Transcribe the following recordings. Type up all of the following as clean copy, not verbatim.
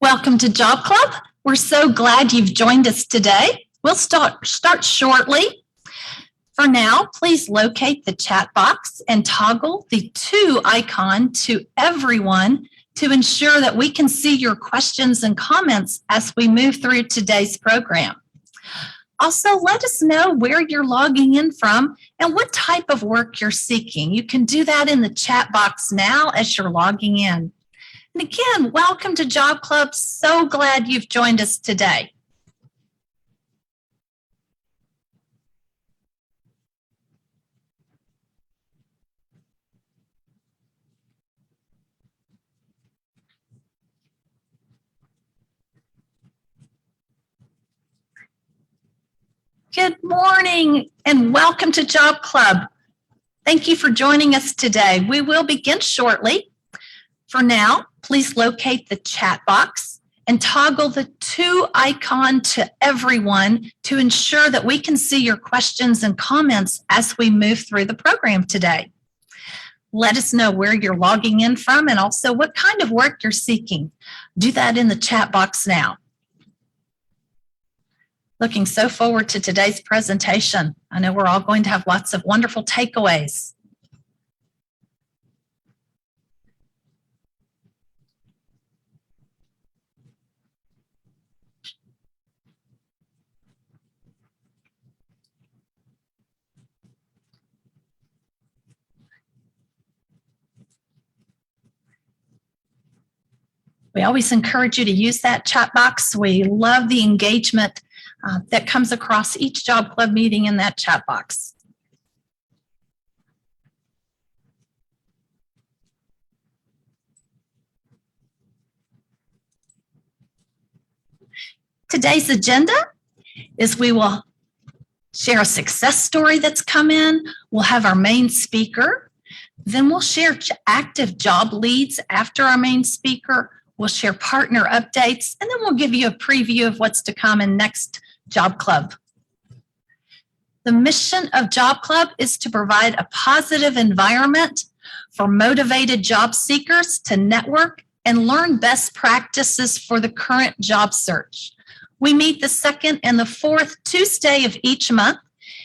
Welcome to Job Club. We're so glad you've joined us today. We'll start shortly. For now, please locate the chat box and toggle the to icon to everyone to ensure that we can see your questions and comments as we move through today's program. Also, let us know where you're logging in from and what type of work you're seeking. You can do that in the chat box now as you're logging in. And again, welcome to Job Club. So glad you've joined us today. Good morning and welcome to Job Club. Thank you for joining us today. We will begin shortly. For now, please locate the chat box and toggle the to icon to everyone to ensure that we can see your questions and comments as we move through the program today. Let us know where you're logging in from and also what kind of work you're seeking. Do that in the chat box now. Looking so forward to today's presentation. I know we're all going to have lots of wonderful takeaways. We always encourage you to use that chat box. We love the engagement that comes across each Job Club meeting in that chat box. Today's agenda is we will share a success story that's come in. We'll have our main speaker. Then we'll share active job leads after our main speaker. We'll share partner updates, and then we'll give you a preview of what's to come in next Job Club. The mission of Job Club is to provide a positive environment for motivated job seekers to network and learn best practices for the current job search. We meet the second and the fourth Tuesday of each month,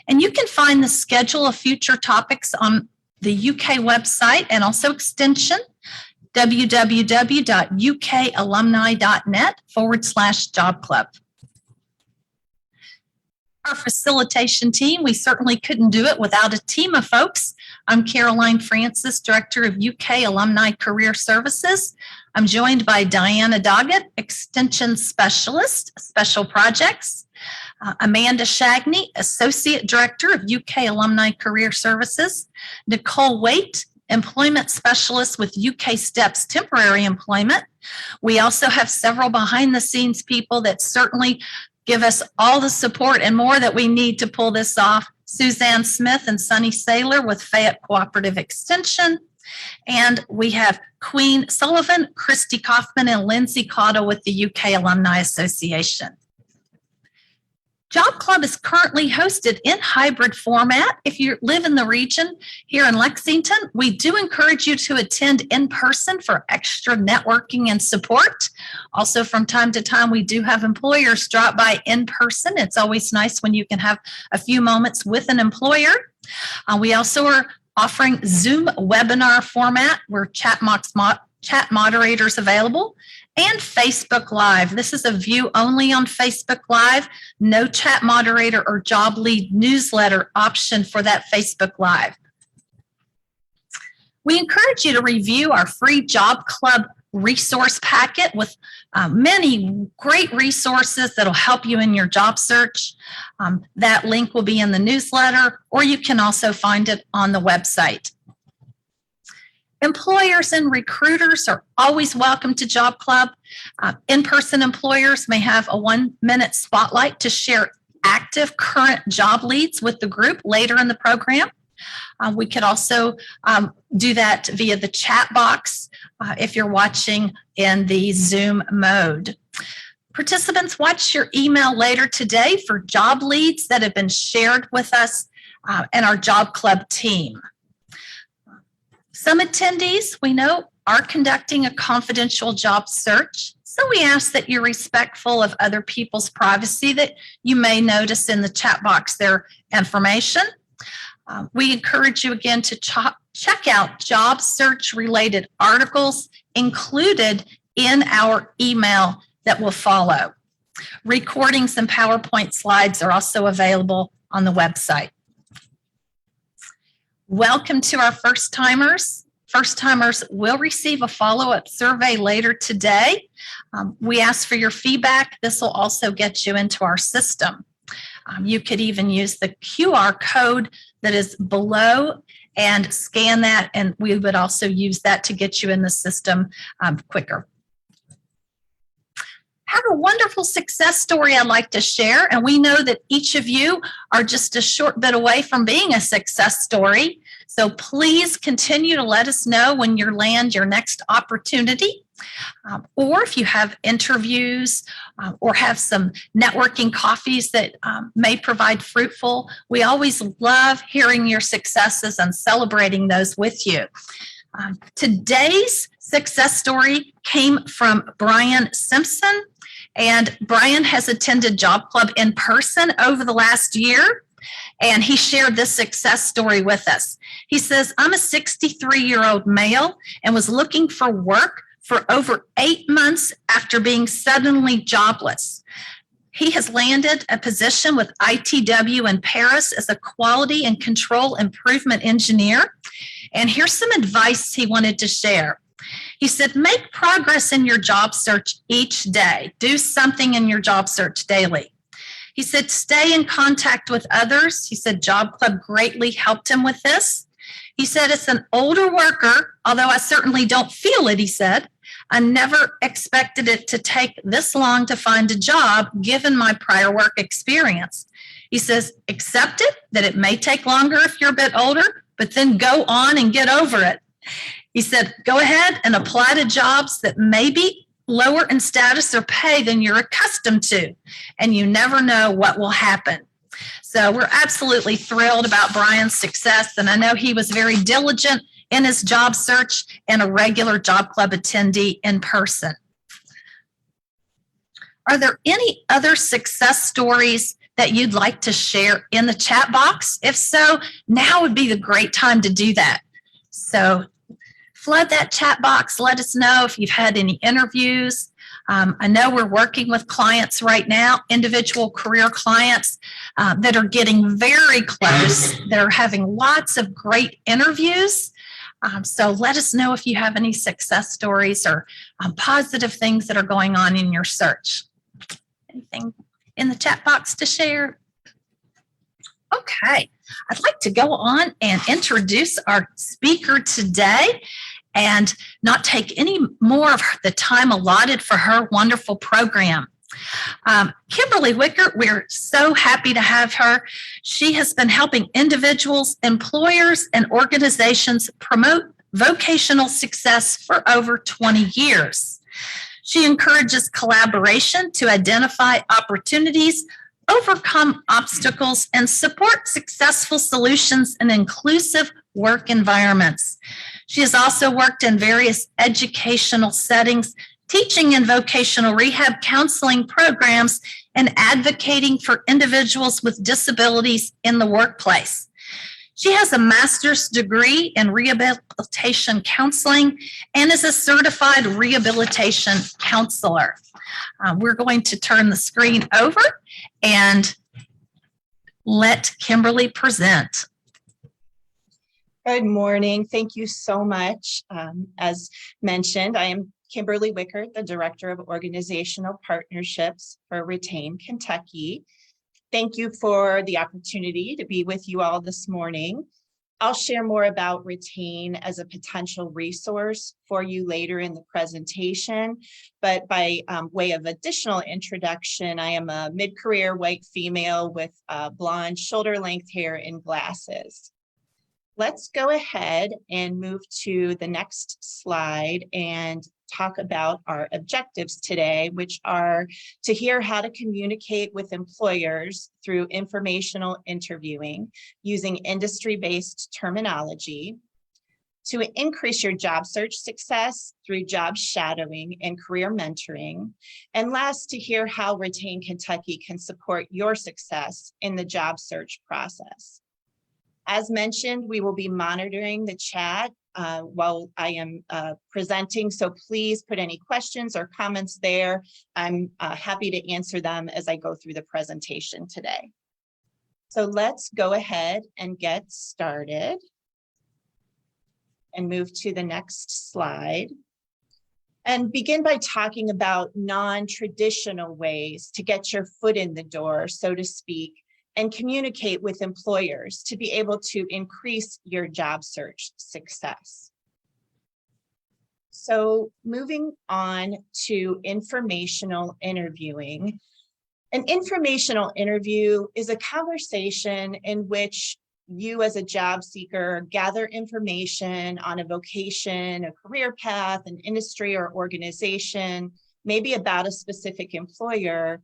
and you can find the schedule of future topics on the UK website and also extension www.ukalumni.net/Job Club. Our facilitation team, we certainly couldn't do it without a team of folks. I'm Caroline Francis, Director of UK Alumni Career Services. I'm joined by Diana Doggett, Extension Specialist, Special Projects. Amanda Shagney, Associate Director of UK Alumni Career Services. Nicole Waite, Employment Specialist with UK Steps Temporary Employment. We also have several behind the scenes people that certainly give us all the support and more that we need to pull this off. Suzanne Smith and Sunny Saylor with Fayette Cooperative Extension. And we have Queen Sullivan, Christy Kaufman, and Lindsay Cotto with the UK Alumni Association. Job Club is currently hosted in hybrid format. If you live in the region here in Lexington, we do encourage you to attend in person for extra networking and support. Also, from time to time, we do have employers drop by in person. It's always nice when you can have a few moments with an employer. We also are offering Zoom webinar format where chat moderators available. And Facebook Live. This is a view only on Facebook Live. No chat moderator or job lead newsletter option for that Facebook Live. We encourage you to review our free Job Club resource packet with many great resources that'll help you in your job search. That link will be in the newsletter, or you can also find it on the website. Employers and recruiters are always welcome to Job Club. In-person employers may have a 1-minute spotlight to share active current job leads with the group later in the program. We could also do that via the chat box if you're watching in the Zoom mode. Participants, watch your email later today for job leads that have been shared with us and our Job Club team. Some attendees we know are conducting a confidential job search, so we ask that you're respectful of other people's privacy, that you may notice in the chat box their information. We encourage you again to check out job search related articles included in our email that will follow. Recordings and PowerPoint slides are also available on the website. Welcome to our first timers. First timers will receive a follow-up survey later today. We ask for your feedback. This will also get you into our system. You could even use the QR code that is below and scan that, and we would also use that to get you in the system quicker. I have a wonderful success story I'd like to share, and we know that each of you are just a short bit away from being a success story. So please continue to let us know when you land your next opportunity. Or if you have interviews or have some networking coffees that may provide fruitful, we always love hearing your successes and celebrating those with you. Today's success story came from Brian Simpson, and Brian has attended Job Club in person over the last year, and he shared this success story with us. He says, I'm a 63-year-old male and was looking for work for over 8 months after being suddenly jobless. He has landed a position with ITW in Paris as a quality and control improvement engineer. And here's some advice he wanted to share. He said, make progress in your job search each day. Do something in your job search daily. He said, stay in contact with others. He said, Job Club greatly helped him with this. He said, it's an older worker, although I certainly don't feel it, he said. I never expected it to take this long to find a job, given my prior work experience. He says, accept it, that it may take longer if you're a bit older, but then go on and get over it. He said, go ahead and apply to jobs that may be lower in status or pay than you're accustomed to, and you never know what will happen. So we're absolutely thrilled about Brian's success, and I know he was very diligent in his job search and a regular Job Club attendee in person. Are there any other success stories that you'd like to share in the chat box? If so, now would be the great time to do that. So flood that chat box. Let us know if you've had any interviews. I know we're working with clients right now, individual career clients that are getting very close. They're having lots of great interviews. So let us know if you have any success stories or positive things that are going on in your search. Anything in the chat box to share? Okay, I'd like to go on and introduce our speaker today and not take any more of the time allotted for her wonderful program. Kimberly Wickert, we're so happy to have her. She has been helping individuals, employers, and organizations promote vocational success for over 20 years. She encourages collaboration to identify opportunities, overcome obstacles, and support successful solutions in inclusive work environments. She has also worked in various educational settings, teaching in vocational rehab counseling programs, and advocating for individuals with disabilities in the workplace. She has a master's degree in rehabilitation counseling and is a certified rehabilitation counselor. We're going to turn the screen over and let Kimberly present. Good morning. Thank you so much. As mentioned, I am Kimberly Wickert, the Director of Organizational Partnerships for Retain Kentucky. Thank you for the opportunity to be with you all this morning. I'll share more about Retain as a potential resource for you later in the presentation, but by way of additional introduction, I am a mid-career white female with blonde shoulder-length hair and glasses. Let's go ahead and move to the next slide and talk about our objectives today, which are to hear how to communicate with employers through informational interviewing using industry-based terminology, to increase your job search success through job shadowing and career mentoring. And last, to hear how Retain Kentucky can support your success in the job search process. As mentioned, we will be monitoring the chat while I am presenting, so please put any questions or comments there. I'm happy to answer them as I go through the presentation today. So let's go ahead and get started and move to the next slide and begin by talking about non-traditional ways to get your foot in the door, so to speak, and communicate with employers to be able to increase your job search success. So moving on to informational interviewing. An informational interview is a conversation in which you as a job seeker gather information on a vocation, a career path, an industry or organization, maybe about a specific employer,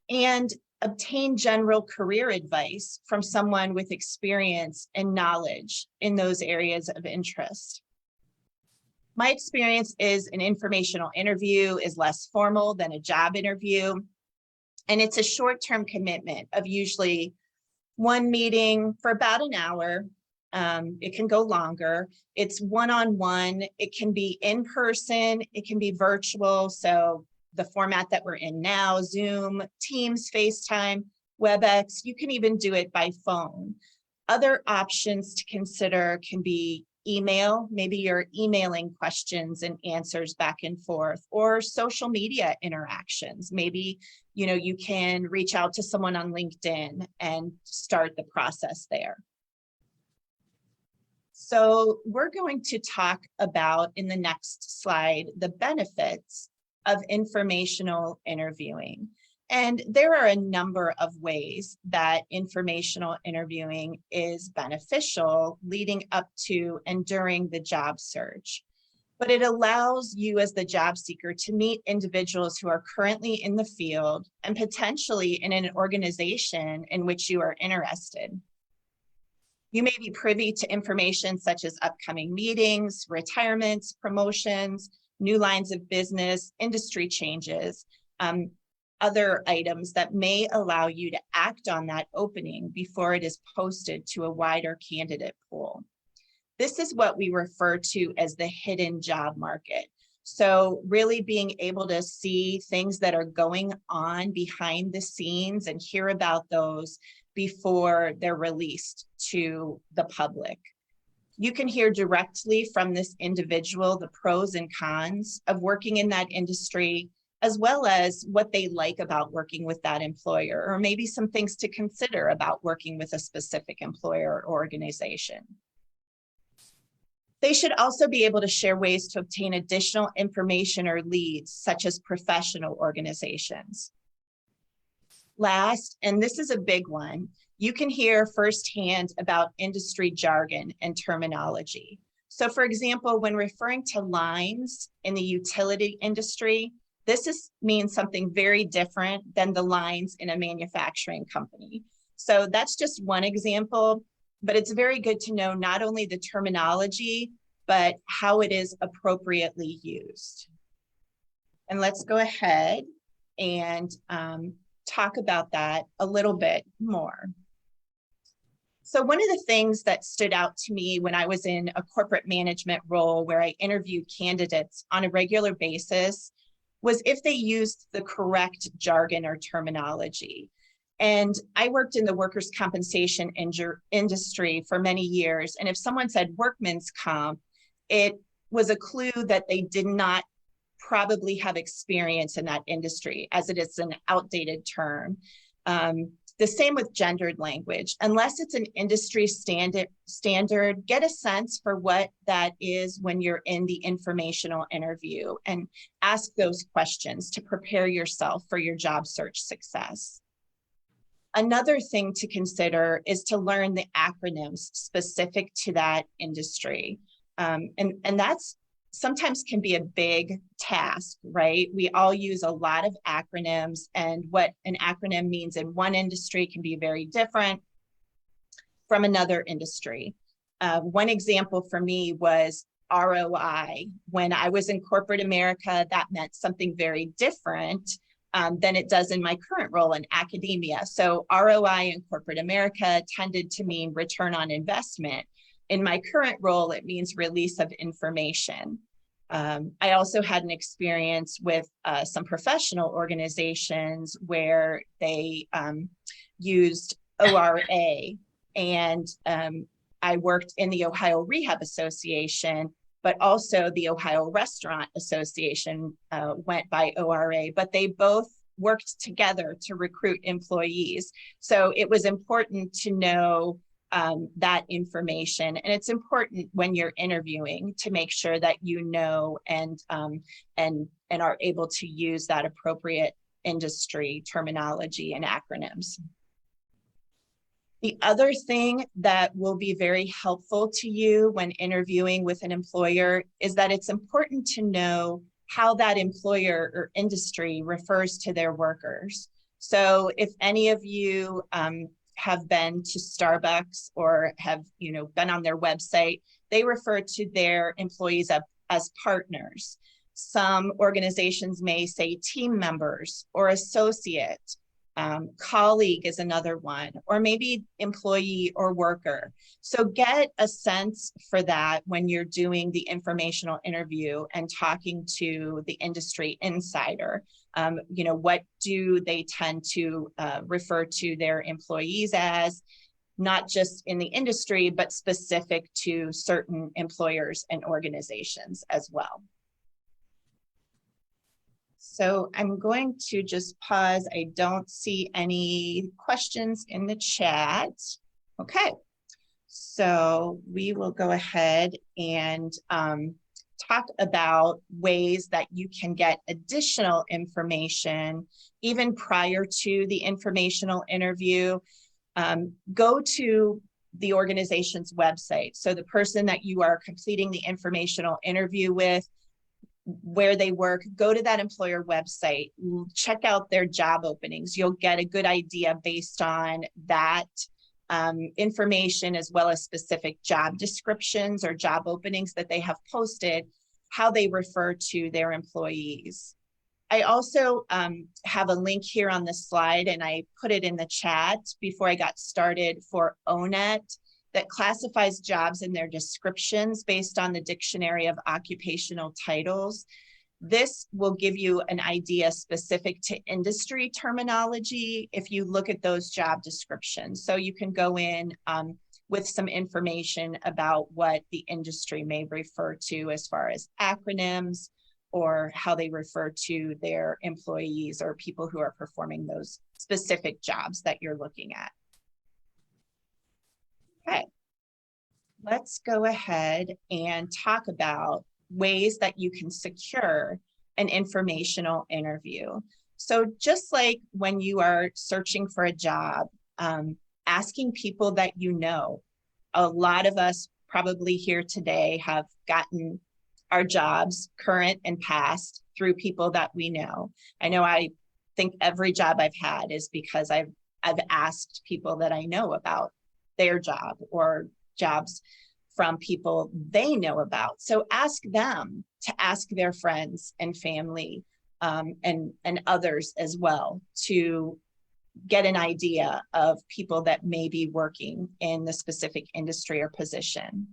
and obtain general career advice from someone with experience and knowledge in those areas of interest. My experience is an informational interview is less formal than a job interview, and it's a short-term commitment of usually one meeting for about an hour. It can go longer. It's one-on-one. It can be in person. It can be virtual. So the format that we're in now, Zoom, Teams, FaceTime, WebEx, you can even do it by phone. Other options to consider can be email. Maybe you're emailing questions and answers back and forth, or social media interactions. Maybe you can reach out to someone on LinkedIn and start the process there. So we're going to talk about, in the next slide, the benefits of informational interviewing. And there are a number of ways that informational interviewing is beneficial leading up to and during the job search. But it allows you as the job seeker to meet individuals who are currently in the field and potentially in an organization in which you are interested. You may be privy to information such as upcoming meetings, retirements, promotions, new lines of business, industry changes, other items that may allow you to act on that opening before it is posted to a wider candidate pool. This is what we refer to as the hidden job market. So really being able to see things that are going on behind the scenes and hear about those before they're released to the public. You can hear directly from this individual the pros and cons of working in that industry, as well as what they like about working with that employer, or maybe some things to consider about working with a specific employer or organization. They should also be able to share ways to obtain additional information or leads, such as professional organizations. Last, and this is a big one, you can hear firsthand about industry jargon and terminology. So for example, when referring to lines in the utility industry, this means something very different than the lines in a manufacturing company. So that's just one example, but it's very good to know not only the terminology, but how it is appropriately used. And let's go ahead and talk about that a little bit more. So one of the things that stood out to me when I was in a corporate management role where I interviewed candidates on a regular basis was if they used the correct jargon or terminology. And I worked in the workers' compensation industry for many years. And if someone said workman's comp, it was a clue that they did not probably have experience in that industry, as it is an outdated term. The same with gendered language. Unless it's an industry standard, get a sense for what that is when you're in the informational interview and ask those questions to prepare yourself for your job search success. Another thing to consider is to learn the acronyms specific to that industry. And that's sometimes can be a big task, right? We all use a lot of acronyms, and what an acronym means in one industry can be very different from another industry. One example for me was ROI. When I was in corporate America, that meant something very different than it does in my current role in academia. So ROI in corporate America tended to mean return on investment. In my current role, it means release of information. I also had an experience with some professional organizations where they used ORA, and I worked in the Ohio Rehab Association, but also the Ohio Restaurant Association went by ORA, but they both worked together to recruit employees. So it was important to know that information. And it's important when you're interviewing to make sure that you know and are able to use that appropriate industry terminology and acronyms. The other thing that will be very helpful to you when interviewing with an employer is that it's important to know how that employer or industry refers to their workers. So if any of you have been to Starbucks or have been on their website, they refer to their employees as partners. Some organizations may say team members or associate. Colleague is another one, or maybe employee or worker. So get a sense for that when you're doing the informational interview and talking to the industry insider. What do they tend to refer to their employees as, not just in the industry, but specific to certain employers and organizations as well. So I'm going to just pause. I don't see any questions in the chat. Okay, so we will go ahead and talk about ways that you can get additional information even prior to the informational interview. Go to the organization's website. So the person that you are completing the informational interview with, where they work, go to that employer website, check out their job openings. You'll get a good idea based on that information, as well as specific job descriptions or job openings that they have posted, how they refer to their employees. I also have a link here on the slide, and I put it in the chat before I got started, for ONET, that classifies jobs in their descriptions based on the Dictionary of Occupational Titles. This will give you an idea specific to industry terminology if you look at those job descriptions. So you can go in with some information about what the industry may refer to as far as acronyms, or how they refer to their employees or people who are performing those specific jobs that you're looking at. Okay, let's go ahead and talk about ways that you can secure an informational interview. So just like when you are searching for a job, asking people that you know. A lot of us probably here today have gotten our jobs, current and past, through people that we know. I think every job I've had is because I've asked people that I know about their job, or jobs from people they know about. So ask them to ask their friends and family and others as well, to get an idea of people that may be working in the specific industry or position.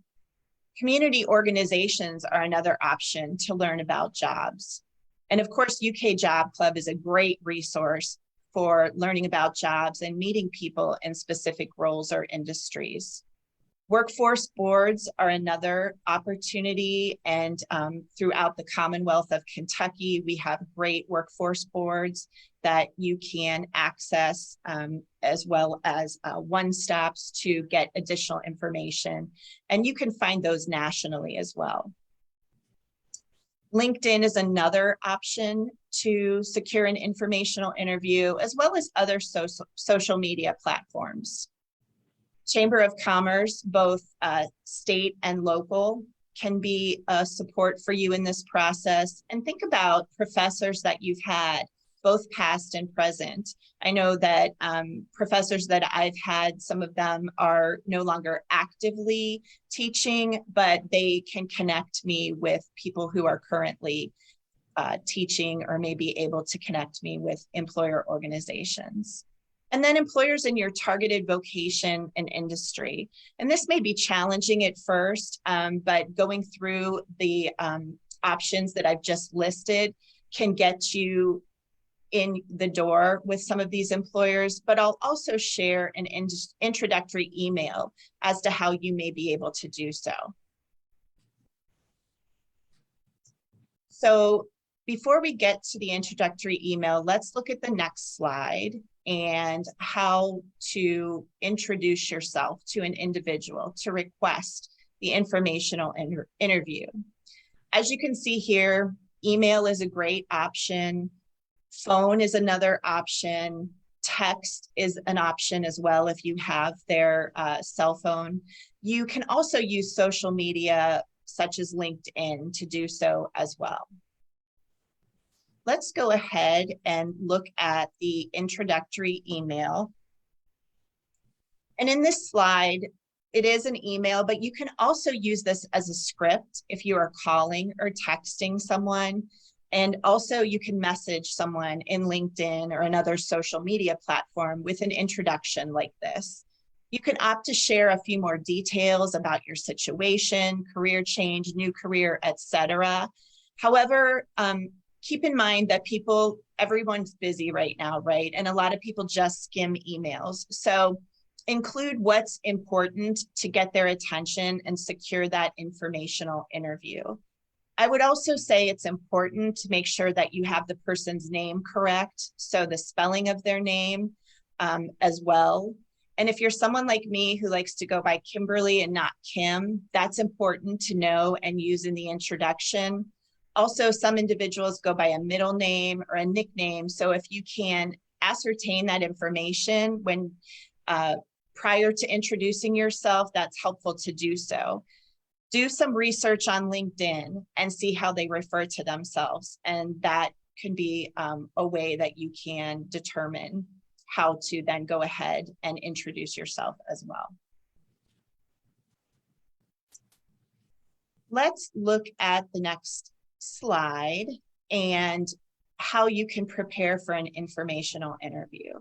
Community organizations are another option to learn about jobs. And of course, UK Job Club is a great resource for learning about jobs and meeting people in specific roles or industries. Workforce boards are another opportunity, and throughout the Commonwealth of Kentucky, we have great workforce boards that you can access, as well as one-stops to get additional information. And you can find those nationally as well. LinkedIn is another option to secure an informational interview, as well as other social media platforms. Chamber of Commerce, both state and local, can be a support for you in this process. And think about professors that you've had, both past and present. I know that professors that I've had, some of them are no longer actively teaching, but they can connect me with people who are currently teaching, or may be able to connect me with employer organizations. And then employers in your targeted vocation and industry. And this may be challenging at first, but going through the options that I've just listed can get you in the door with some of these employers. But I'll also share an introductory email as to how you may be able to do so. So before we get to the introductory email, let's look at the next slide and how to introduce yourself to an individual to request the informational interview. As you can see here, email is a great option. Phone is another option. Text is an option as well if you have their cell phone. You can also use social media such as LinkedIn to do so as well. Let's go ahead and look at the introductory email. And in this slide, it is an email, but you can also use this as a script if you are calling or texting someone. And also you can message someone in LinkedIn or another social media platform with an introduction like this. You can opt to share a few more details about your situation, career change, new career, etc. However, keep in mind that everyone's busy right now, right? And a lot of people just skim emails. So include what's important to get their attention and secure that informational interview. I would also say it's important to make sure that you have the person's name correct. So the spelling of their name as well. And if you're someone like me who likes to go by Kimberly and not Kim, that's important to know and use in the introduction. Also, some individuals go by a middle name or a nickname. So if you can ascertain that information when prior to introducing yourself, that's helpful to do so. Do some research on LinkedIn and see how they refer to themselves. And that can be a way that you can determine how to then go ahead and introduce yourself as well. Let's look at the next slide and how you can prepare for an informational interview.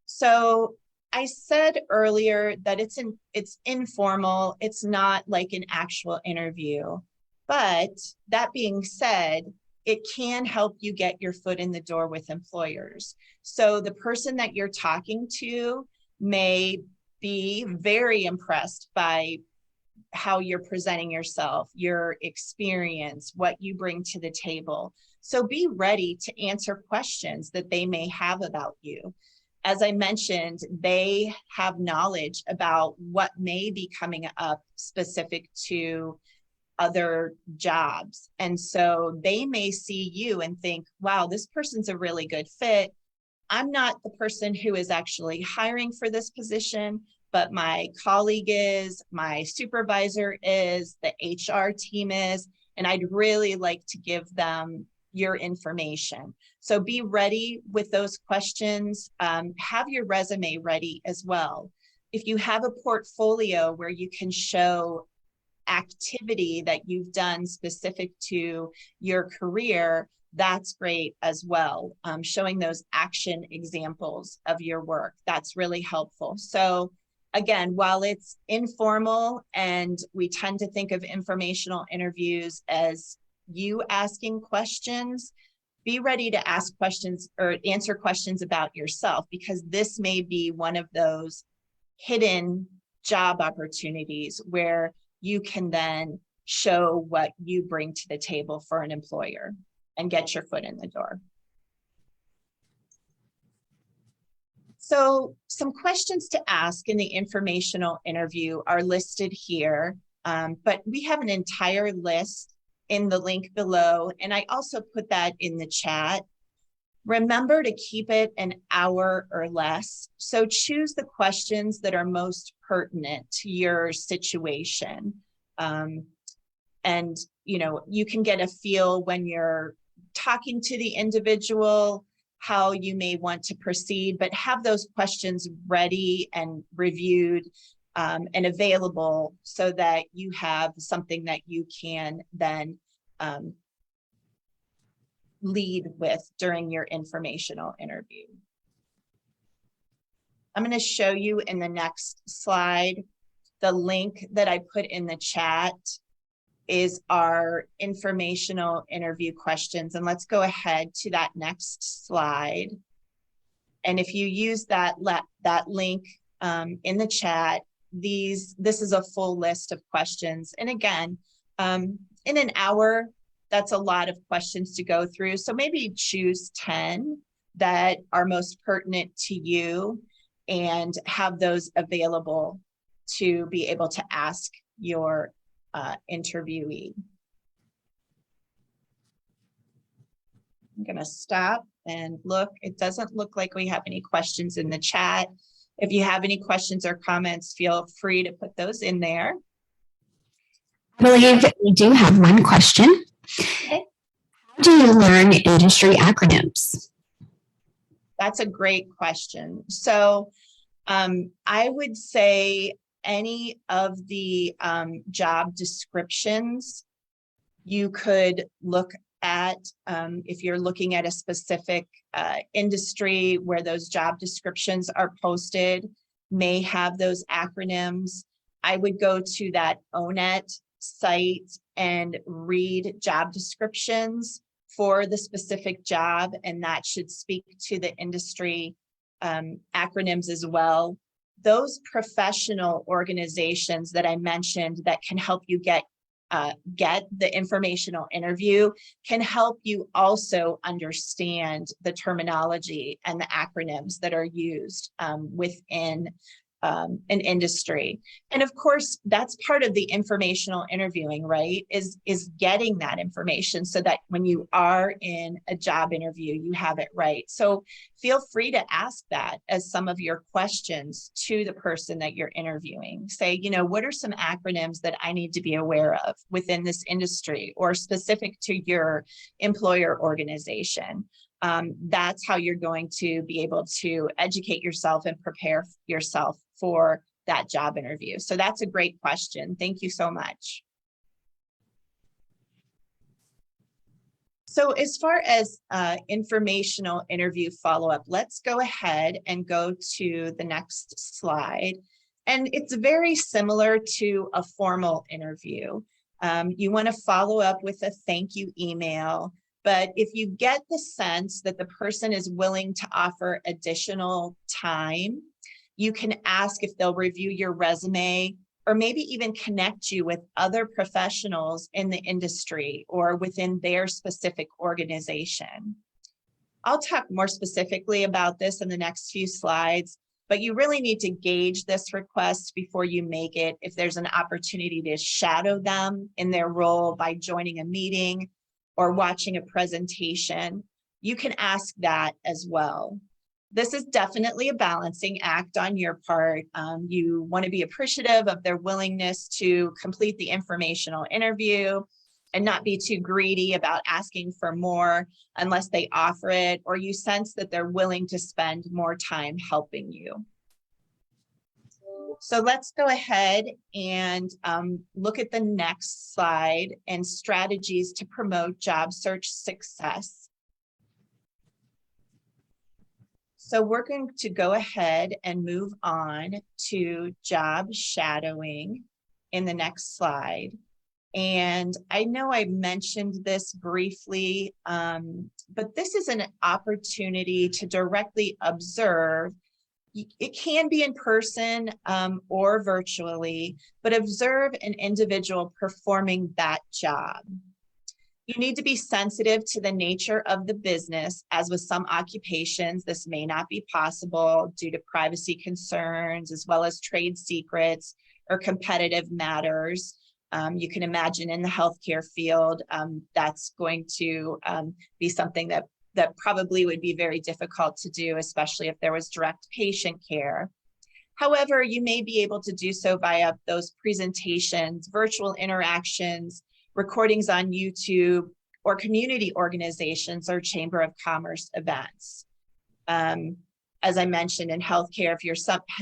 So I said earlier that it's informal, it's not like an actual interview, but that being said, it can help you get your foot in the door with employers. So the person that you're talking to may be very impressed by how you're presenting yourself, your experience, what you bring to the table. So be ready to answer questions that they may have about you. As I mentioned, they have knowledge about what may be coming up specific to other jobs. And so they may see you and think, wow, this person's a really good fit. I'm not the person who is actually hiring for this position, but my colleague is, my supervisor is, the HR team is, and I'd really like to give them your information. So be ready with those questions. Have your resume ready as well. If you have a portfolio where you can show activity that you've done specific to your career, that's great as well. Showing those action examples of your work, that's really helpful. So again, while it's informal and we tend to think of informational interviews as you asking questions, be ready to ask questions or answer questions about yourself, because this may be one of those hidden job opportunities where you can then show what you bring to the table for an employer and get your foot in the door. So some questions to ask in the informational interview are listed here, but we have an entire list in the link below, and I also put that in the chat. Remember to keep it an hour or less. So choose the questions that are most pertinent to your situation. And you can get a feel when you're talking to the individual, how you may want to proceed, but have those questions ready and reviewed and available so that you have something that you can then lead with during your informational interview. I'm going to show you in the next slide, the link that I put in the chat is our informational interview questions. And let's go ahead to that next slide. And if you use that link in the chat, this is a full list of questions. And again, in an hour, that's a lot of questions to go through. So maybe choose 10 that are most pertinent to you and have those available to be able to ask your interviewee. I'm going to stop and look. It doesn't look like we have any questions in the chat. If you have any questions or comments, feel free to put those in there. I believe we do have one question. Okay. How do you learn industry acronyms? That's a great question. So I would say any of the job descriptions you could look at if you're looking at a specific industry where those job descriptions are posted, may have those acronyms. I would go to that ONET site and read job descriptions for the specific job, and that should speak to the industry acronyms as well. Those professional organizations that I mentioned that can help you get the informational interview can help you also understand the terminology and the acronyms that are used within an industry. And of course, that's part of the informational interviewing, right? Is getting that information so that when you are in a job interview, you have it right. So feel free to ask that as some of your questions to the person that you're interviewing. Say, you know, what are some acronyms that I need to be aware of within this industry or specific to your employer organization? That's how you're going to be able to educate yourself and prepare yourself for that job interview. So that's a great question. Thank you so much. So as far as informational interview follow-up, let's go ahead and go to the next slide. And it's very similar to a formal interview. You want to follow up with a thank you email. But if you get the sense that the person is willing to offer additional time, you can ask if they'll review your resume or maybe even connect you with other professionals in the industry or within their specific organization. I'll talk more specifically about this in the next few slides, but you really need to gauge this request before you make it. If there's an opportunity to shadow them in their role by joining a meeting or watching a presentation, you can ask that as well. This is definitely a balancing act on your part. You want to be appreciative of their willingness to complete the informational interview and not be too greedy about asking for more unless they offer it, or you sense that they're willing to spend more time helping you. So let's go ahead and look at the next slide and strategies to promote job search success. So we're going to go ahead and move on to job shadowing in the next slide. And I know I mentioned this briefly, but this is an opportunity to directly observe. It can be in person or virtually, but observe an individual performing that job. You need to be sensitive to the nature of the business, as with some occupations, this may not be possible due to privacy concerns, as well as trade secrets or competitive matters. You can imagine in the healthcare field, that's going to be something that probably would be very difficult to do, especially if there was direct patient care. However, you may be able to do so via those presentations, virtual interactions, recordings on YouTube, or community organizations or Chamber of Commerce events. As I mentioned, in healthcare, if you're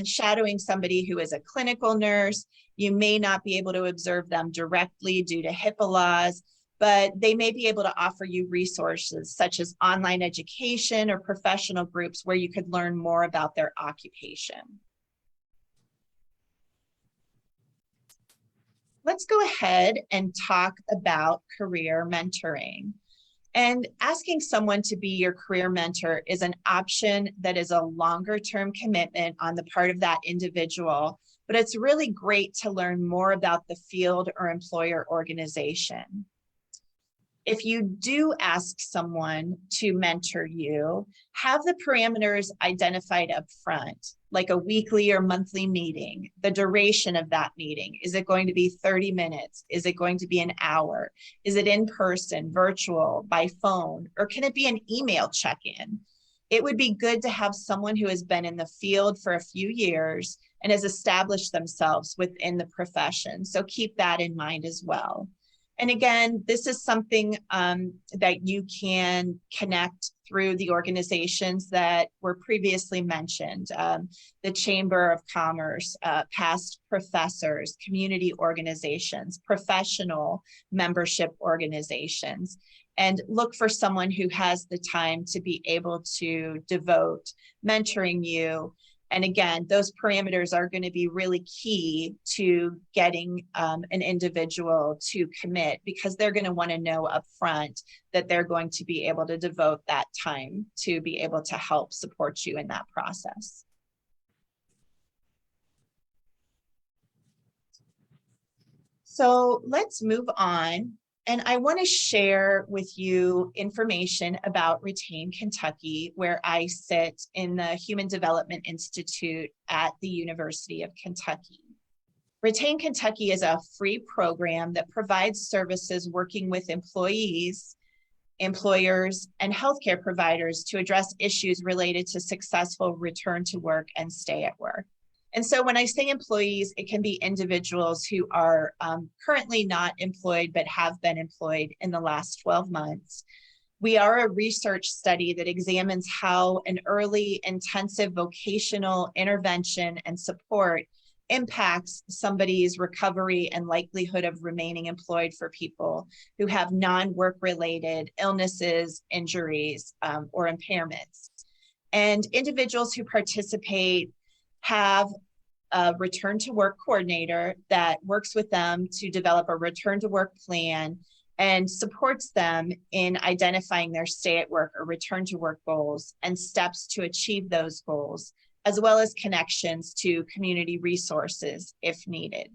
shadowing somebody who is a clinical nurse, you may not be able to observe them directly due to HIPAA laws, but they may be able to offer you resources such as online education or professional groups where you could learn more about their occupation. Let's go ahead and talk about career mentoring. And asking someone to be your career mentor is an option that is a longer term commitment on the part of that individual, but it's really great to learn more about the field or employer organization. If you do ask someone to mentor you, have the parameters identified up front, like a weekly or monthly meeting, the duration of that meeting. Is it going to be 30 minutes? Is it going to be an hour? Is it in person, virtual, by phone, or can it be an email check-in? It would be good to have someone who has been in the field for a few years and has established themselves within the profession. So keep that in mind as well. And again, this is something that you can connect through the organizations that were previously mentioned, the Chamber of Commerce, past professors, community organizations, professional membership organizations, and look for someone who has the time to be able to devote mentoring you. And again, those parameters are going to be really key to getting an individual to commit, because they're going to want to know upfront that they're going to be able to devote that time to be able to help support you in that process. So let's move on. And I want to share with you information about Retain Kentucky, where I sit in the Human Development Institute at the University of Kentucky. Retain Kentucky is a free program that provides services working with employees, employers, and healthcare providers to address issues related to successful return to work and stay at work. And so when I say employees, it can be individuals who are currently not employed, but have been employed in the last 12 months. We are a research study that examines how an early intensive vocational intervention and support impacts somebody's recovery and likelihood of remaining employed for people who have non-work related illnesses, injuries, or impairments. And individuals who participate have a return to work coordinator that works with them to develop a return to work plan and supports them in identifying their stay at work or return to work goals and steps to achieve those goals, as well as connections to community resources if needed.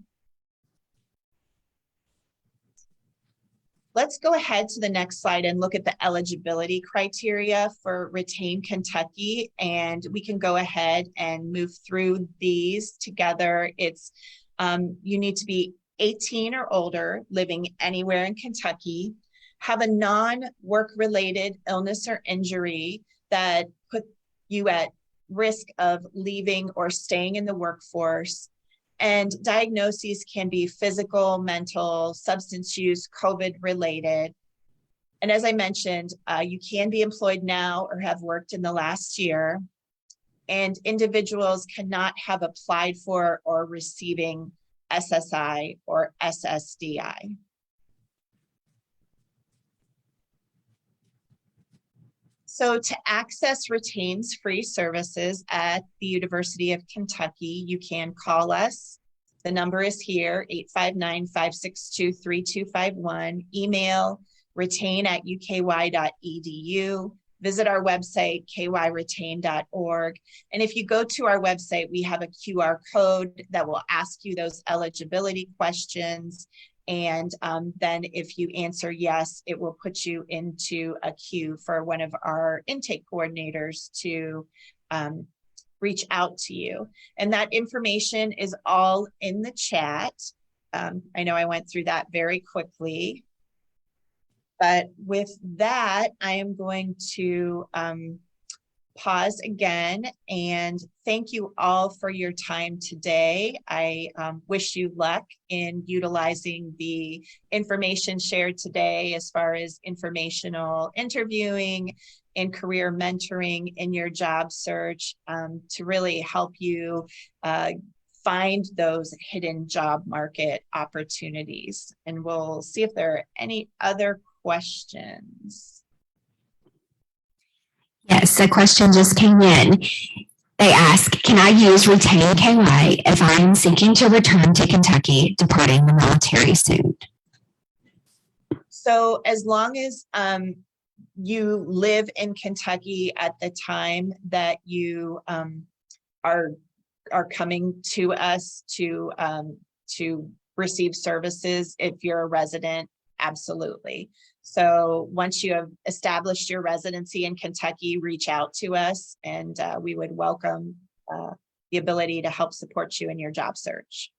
Let's go ahead to the next slide and look at the eligibility criteria for Retain Kentucky, and we can go ahead and move through these together. It's you need to be 18 or older, living anywhere in Kentucky, have a non-work related illness or injury that put you at risk of leaving or staying in the workforce. And diagnoses can be physical, mental, substance use, COVID related. And as I mentioned, you can be employed now or have worked in the last year. And individuals cannot have applied for or receiving SSI or SSDI. So to access Retain's free services at the University of Kentucky, you can call us. The number is here, 859-562-3251. Email retain@uky.edu. Visit our website, kyretain.org. And if you go to our website, we have a QR code that will ask you those eligibility questions. And then if you answer yes, it will put you into a queue for one of our intake coordinators to reach out to you. And that information is all in the chat. I know I went through that very quickly. But with that, I am going to pause again and thank you all for your time today. I wish you luck in utilizing the information shared today as far as informational interviewing in career mentoring in your job search to really help you find those hidden job market opportunities. And we'll see if there are any other questions. Yes, a question just came in. They ask, can I use Retain KY if I'm seeking to return to Kentucky, departing the military soon? So as long as you live in Kentucky at the time that you are coming to us to receive services, if you're a resident, absolutely. So once you have established your residency in Kentucky, reach out to us, and we would welcome the ability to help support you in your job search.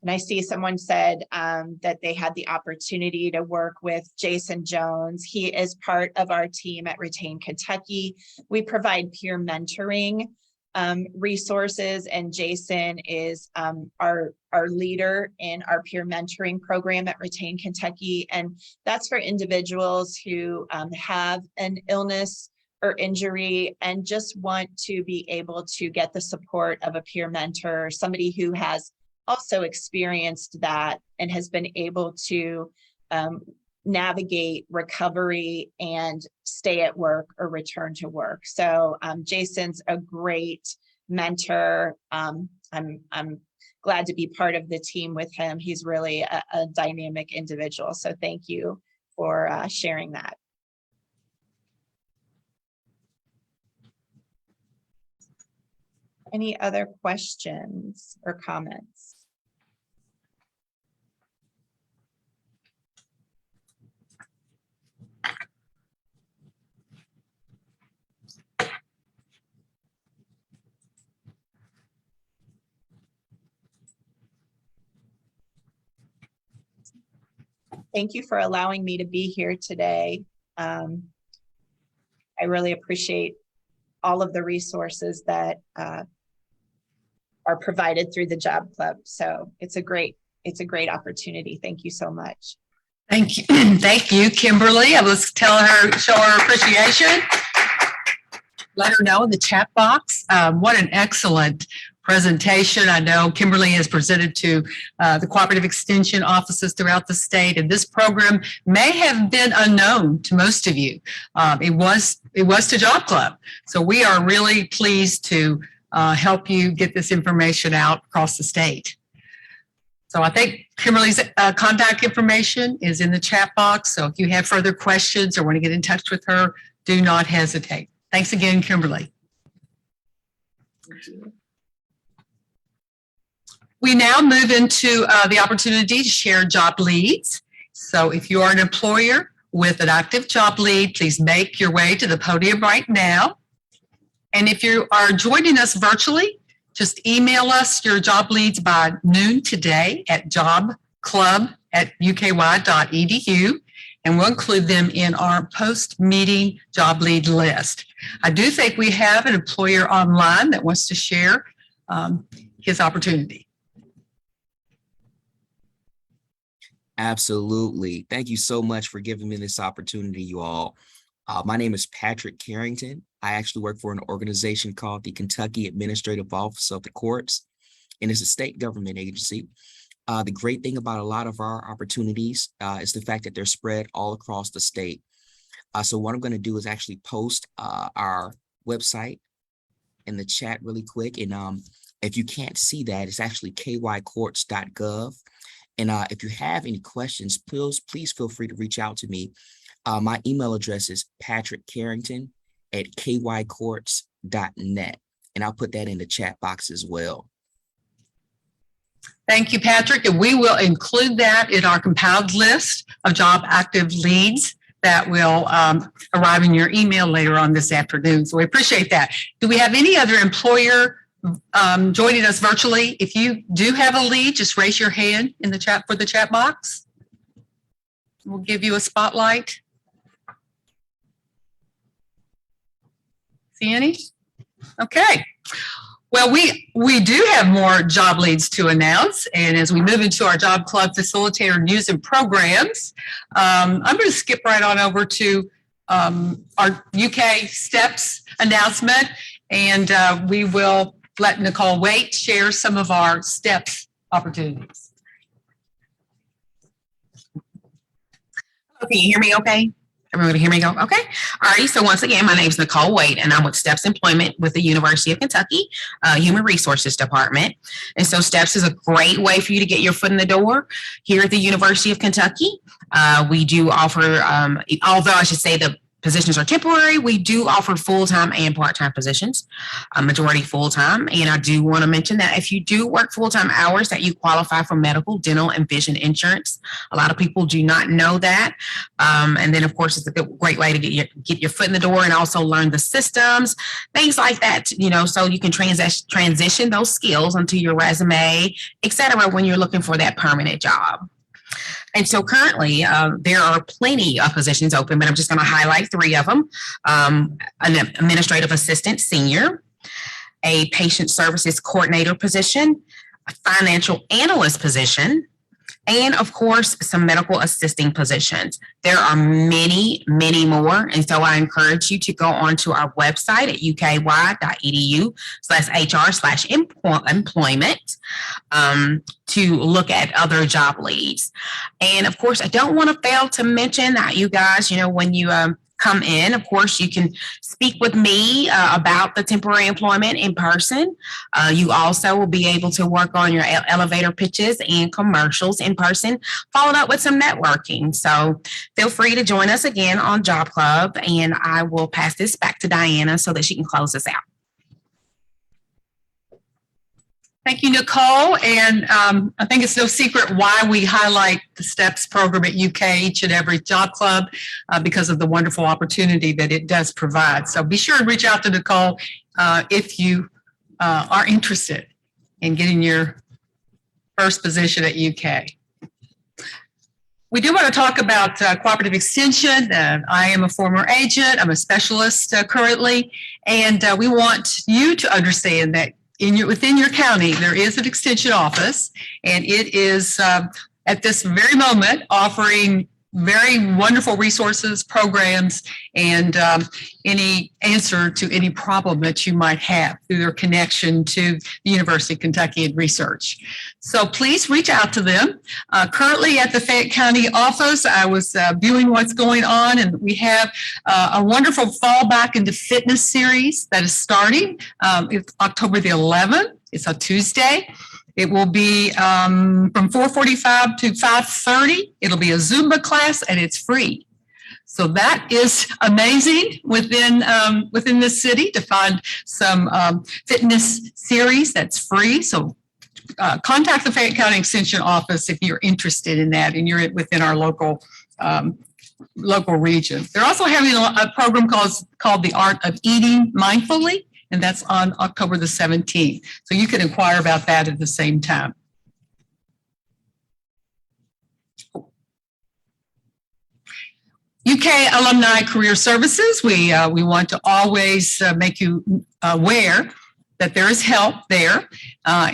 And I see someone said that they had the opportunity to work with Jason Jones. He is part of our team at Retain Kentucky. We provide peer mentoring resources, and Jason is our leader in our peer mentoring program at Retain Kentucky. And that's for individuals who have an illness or injury and just want to be able to get the support of a peer mentor, somebody who has also experienced that and has been able to navigate recovery and stay at work or return to work. So Jason's a great mentor. I'm glad to be part of the team with him. He's really a dynamic individual. So thank you for sharing that. Any other questions or comments? Thank you for allowing me to be here today. I really appreciate all of the resources that are provided through the Job Club. So it's a great opportunity. Thank you so much. Thank you. Thank you, Kimberly. I was telling her, show her appreciation. Let her know in the chat box. What an excellent presentation. I know Kimberly has presented to the cooperative extension offices throughout the state, and this program may have been unknown to most of you. It was to Job Club. So we are really pleased to help you get this information out across the state. So I think Kimberly's contact information is in the chat box. So if you have further questions or want to get in touch with her, do not hesitate. Thanks again, Kimberly. Thank you. We now move into the opportunity to share job leads. So if you are an employer with an active job lead, please make your way to the podium right now. And if you are joining us virtually, just email us your job leads by noon today at jobclub@uky.edu, and we'll include them in our post-meeting job lead list. I do think we have an employer online that wants to share his opportunity. Absolutely. Thank you so much for giving me this opportunity, you all. My name is Patrick Carrington. I actually work for an organization called the Kentucky Administrative Office of the Courts, and it's a state government agency. The great thing about a lot of our opportunities is the fact that they're spread all across the state. So what I'm going to do is actually post our website in the chat really quick. And if you can't see that, it's actually kycourts.gov. And if you have any questions, please feel free to reach out to me. My email address is patrickcarrington@kycourts.net, and I'll put that in the chat box as well. Thank you, Patrick. And we will include that in our compiled list of job active leads that will arrive in your email later on this afternoon. So we appreciate that. Do we have any other employer joining us virtually? If you do have a lead, just raise your hand in the chat for the chat box. We'll give you a spotlight. See any? Okay. Well, we do have more job leads to announce. And as we move into our Job Club Facilitator news and programs, I'm going to skip right on over to our UK STEPS announcement. And we will let Nicole Waite share some of our STEPS opportunities. Can you hear me okay? Everybody hear me go? Okay. All right. So once again, my name is Nicole Waite, and I'm with STEPS Employment with the University of Kentucky Human Resources Department. And so STEPS is a great way for you to get your foot in the door here at the University of Kentucky. We do offer, although I should say the positions are temporary, we do offer full-time and part-time positions, a majority full-time. And I do want to mention that if you do work full-time hours, that you qualify for medical, dental, and vision insurance. A lot of people do not know that. And then, of course, it's a great way to get your foot in the door and also learn the systems, things like that, you know, so you can transition those skills onto your resume, et cetera, when you're looking for that permanent job. And so currently, there are plenty of positions open, but I'm just going to highlight 3 of them. An administrative assistant senior, a patient services coordinator position, a financial analyst position, and of course, some medical assisting positions. There are many, many more. And so I encourage you to go onto our website at uky.edu/HR/employment to look at other job leads. And of course, I don't want to fail to mention that you guys, you know, when you come in, of course, you can speak with me about the temporary employment in person. You also will be able to work on your elevator pitches and commercials in person, followed up with some networking. So feel free to join us again on Job Club, and I will pass this back to Diana so that she can close us out. Thank you, Nicole. And I think it's no secret why we highlight the STEPS program at UK each and every Job Club because of the wonderful opportunity that it does provide. So be sure and reach out to Nicole if you are interested in getting your first position at UK. We do want to talk about cooperative extension. I am a former agent. I'm a specialist currently, and we want you to understand that within your county, there is an extension office, and it is at this very moment offering very wonderful resources, programs, and any answer to any problem that you might have through their connection to the University of Kentucky and research. So please reach out to them. Currently at the Fayette County office, I was viewing what's going on, and we have a wonderful Fall Back into Fitness series that is starting. It's October the 11th. It's a Tuesday. It will be from 4:45 to 5:30. It'll be a Zumba class, and it's free. So that is amazing within this city to find some fitness series that's free. So contact the Fayette County Extension Office if you're interested in that and you're within our local region. They're also having a program called The Art of Eating Mindfully, and that's on October the 17th. So you can inquire about that at the same time. UK Alumni Career Services, we want to always make you aware that there is help there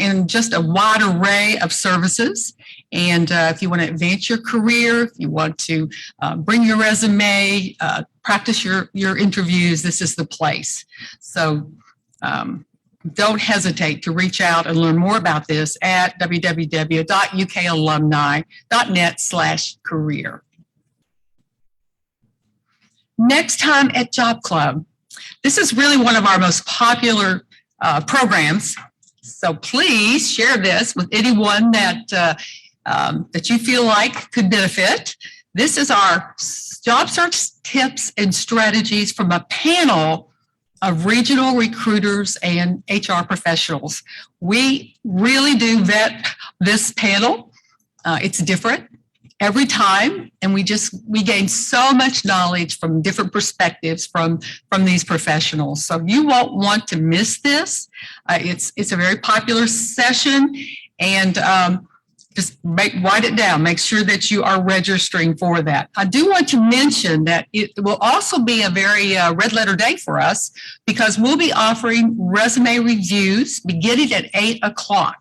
in just a wide array of services. And if you want to advance your career, if you want to bring your resume, practice your interviews, this is the place. So don't hesitate to reach out and learn more about this at www.ukalumni.net/career. Next time at Job Club. This is really one of our most popular programs. So please share this with anyone that you feel like could benefit. This is our job search tips and strategies from a panel of regional recruiters and HR professionals. We really do vet this panel. It's different every time, and we gain so much knowledge from different perspectives from these professionals. So you won't want to miss this. It's a very popular session, and just write it down. Make sure that you are registering for that. I do want to mention that it will also be a very red letter day for us because we'll be offering resume reviews beginning at 8:00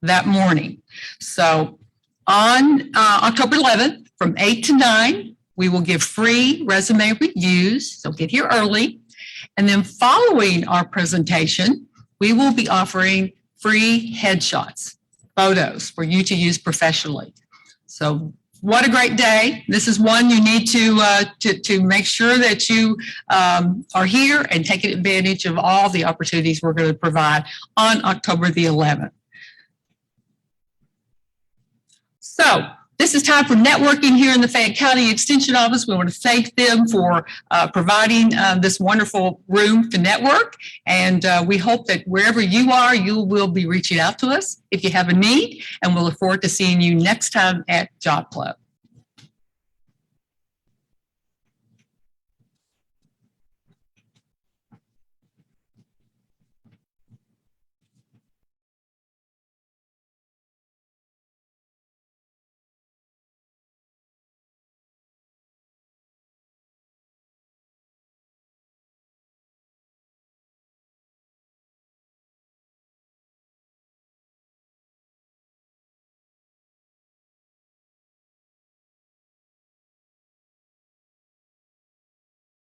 that morning. So on October 11th from 8 to 9, we will give free resume reviews. So get here early. And then following our presentation, we will be offering free headshots, photos for you to use professionally. So what a great day. This is one you need to make sure that you are here and taking advantage of all the opportunities we're going to provide on October the 11th. So this is time for networking here in the Fayette County Extension Office. We want to thank them for providing this wonderful room to network. And we hope that wherever you are, you will be reaching out to us if you have a need. And we'll look forward to seeing you next time at Job Club.